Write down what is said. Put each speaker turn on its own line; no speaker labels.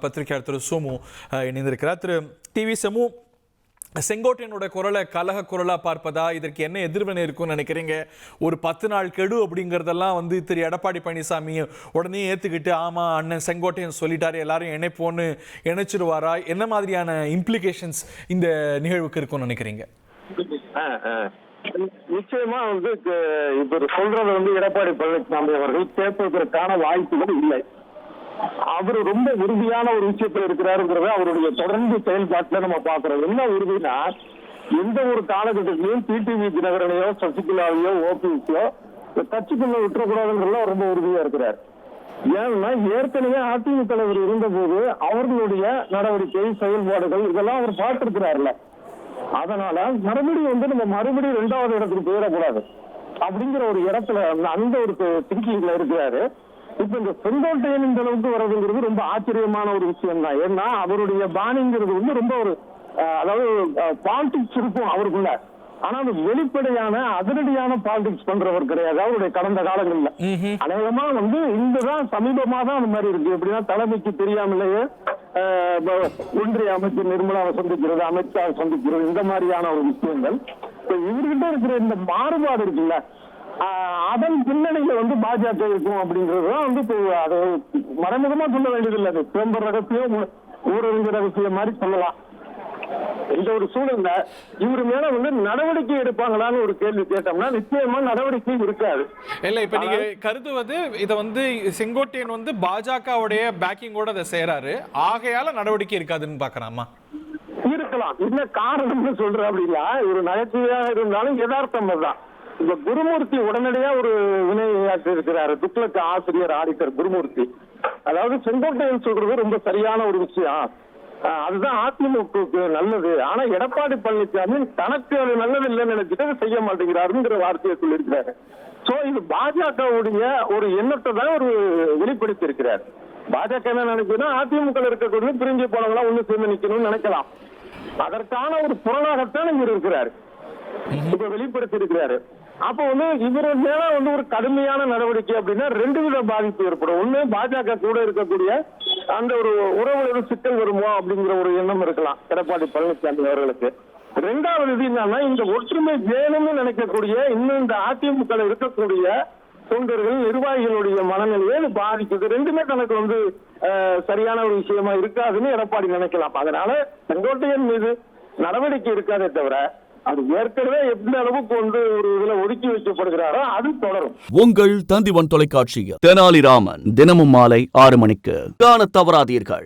பத்திரிகையாளர் திரு சோமு இணைந்திருக்கிறார். திரு டிவி சோமு, செங்கோட்டையனோட குரலை கலக குரலா பார்ப்பதா, இதற்கு என்ன எதிர்வினை இருக்கும்னு நினைக்கிறீங்க? ஒரு 10 நாள் கெடு அப்படிங்கிறதெல்லாம் திரு எடப்பாடி பழனிசாமி உடனே ஏத்துக்கிட்டு ஆமா அண்ணன் செங்கோட்டையன் சொல்லிட்டாரு எல்லாரும் இணைப்போன்னு இணைச்சிருவாரா? என்ன மாதிரியான இம்ப்ளிகேஷன்ஸ் இந்த நிகழ்வுக்கு இருக்கும்னு நினைக்கிறீங்க?
நிச்சயமா இப்ப சொல்றது எடப்பாடி பழனிசாமி அவர்கள் கேட்பதற்கான வாய்ப்புகள் இல்லை. அவரு ரொம்ப உறுதியான ஒரு விஷயத்துல இருக்கிறாருங்கிறத அவருடைய தொடர்ந்து செயல்பாட்டுல நம்ம பாக்குறோம். என்ன உறுதினா, எந்த ஒரு காலகட்டத்திலையும் டிடிவி தினகரனையோ சசிகலாவையோ ஓபிஎஸ்யோ கட்சிக்குள்ள விட்டுறக்கூடாதுங்கிறத ரொம்ப உறுதியா இருக்கிறார். ஏன்னா ஏற்கனவே அதிமுக தலைவர் இருந்த போது அவர்களுடைய நடவடிக்கை செயல்பாடுகள் இதெல்லாம் அவர் பார்த்திருக்கிறார்ல. அதனால மறுபடியும் நம்ம மறுபடியும் 2வது இடத்துக்கு போயிடக்கூடாது அப்படிங்கிற ஒரு இடத்துல அந்த ஒரு திங்கிங்ல இருக்கிறாரு. இப்ப இந்த செங்கோட்டையன் இந்த அளவுக்கு வர்றதுங்கிறது ரொம்ப ஆச்சரியமான ஒரு விஷயம் தான். ஏன்னா அவருடைய பாணிங்கிறது ரொம்ப ஒரு அதாவது பாலிடிக்ஸ் இருக்கும் அவருக்குள்ள. ஆனா அது வெளிப்படையான அதிரடியான பாலிடிக்ஸ் பண்றவர் கிடையாது அவருடைய கடந்த காலங்கள்ல. அநேகமா இங்கதான் சமீபமா தான் அந்த மாதிரி இருக்கு. எப்படின்னா தலைமைக்கு தெரியாமலேயே ஒன்றிய அமைச்சர் நிர்மலாவை சந்திக்கிறது, அமித்ஷாவை சந்திக்கிறது, இந்த மாதிரியான ஒரு விஷயங்கள். இவர்கிட்ட இருக்கிற இந்த மாறுபாடு இருக்குல்ல, அதன் பின்னணியில பாஜக இருக்கும் அப்படிங்கறதுதான் அதை மறைமுகமா சொல்ல வேண்டியதில்லை. அது சிதம்பர ரகசியம் ஊரறிஞ்ச ரகசியம் மாதிரி சொல்லலாம். இந்த ஒரு சூழல்ல இவரு மேல நடவடிக்கை எடுப்பாங்களான்னு ஒரு கேள்வி கேட்டோம்னா நிச்சயமா நடவடிக்கை இருக்காது.
இல்ல, இப்ப நீங்க கருதுவது இத செங்கோட்டையன் பாஜகவுடைய பேக்கிங்கோட அதை செய்யறாரு, ஆகையால நடவடிக்கை இருக்காதுன்னு பாக்கலாமா?
இருக்கலாம். என்ன காரணம்னு சொல்ற அப்படின்னா, ஒரு நகைச்சுவையாக இருந்தாலும் யதார்த்தம் தான். இப்ப குருமூர்த்தி உடனடியா ஒரு வினையாற்றி இருக்கிறாரு. துக்ளக் ஆசிரியர் ஆடிட்டர் குருமூர்த்தி. அதாவது செங்கோட்டையன் சொல்றது ரொம்ப சரியான ஒரு விஷயம், அதுதான் அதிமுகவுக்கு நல்லது. ஆனா எடப்பாடி பழனிசாமி தனக்கு அது நல்லது இல்லைன்னு நினைச்சிட்டு அதை செய்ய மாட்டேங்கிறாருங்கிற வார்த்தையை சொல்லியிருக்கிறாரு. சோ இது பாஜகவுடைய ஒரு எண்ணத்தை தான் ஒரு வெளிப்படுத்தி இருக்கிறார். பாஜக என்ன நினைக்கிறா, அதிமுக இருக்கக்கூடிய பிரிஞ்சு போனவங்களா ஒண்ணு சேர்ந்து நிக்கணும்னு நினைக்கலாம். அதற்கான ஒரு புறநாகத்தான் இவர் இருக்கிறாரு, இப்ப வெளிப்படுத்தி இருக்கிறாரு. அப்ப இவரு மேல ஒரு கடுமையான நடவடிக்கை அப்படின்னா 2 வித பாதிப்பு ஏற்படும். ஒண்ணு, பாஜக கூட இருக்கக்கூடிய அந்த ஒரு உறவுல சிக்கல் வருமோ அப்படிங்கிற ஒரு எண்ணம் இருக்கலாம் எடப்பாடி பழனிசாமி அவர்களுக்கு. 2வது இது என்னன்னா, இந்த ஒற்றுமை வேணும்னு நினைக்கக்கூடிய இன்னும் இந்த அதிமுக இருக்கக்கூடிய தொண்டர்கள் நிர்வாகிகளுடைய மனநிலையை பாதிக்குது. 2மே தனக்கு சரியான ஒரு விஷயமா இருக்காதுன்னு எடப்பாடி நினைக்கலாம். அதனால செங்கோட்டையன் மீது நடவடிக்கை இருக்காதே தவிர அது ஏற்கனவே எந்த அளவுக்கு ஒரு இதுல ஒதுக்கி வைக்கப்படுகிறாரோ அது தொடரும்.
உங்கள் தந்திவன் தொலைக்காட்சியில் தெனாலிராமன் தினமும் மாலை 6 மணிக்கு காண தவறாதீர்கள்.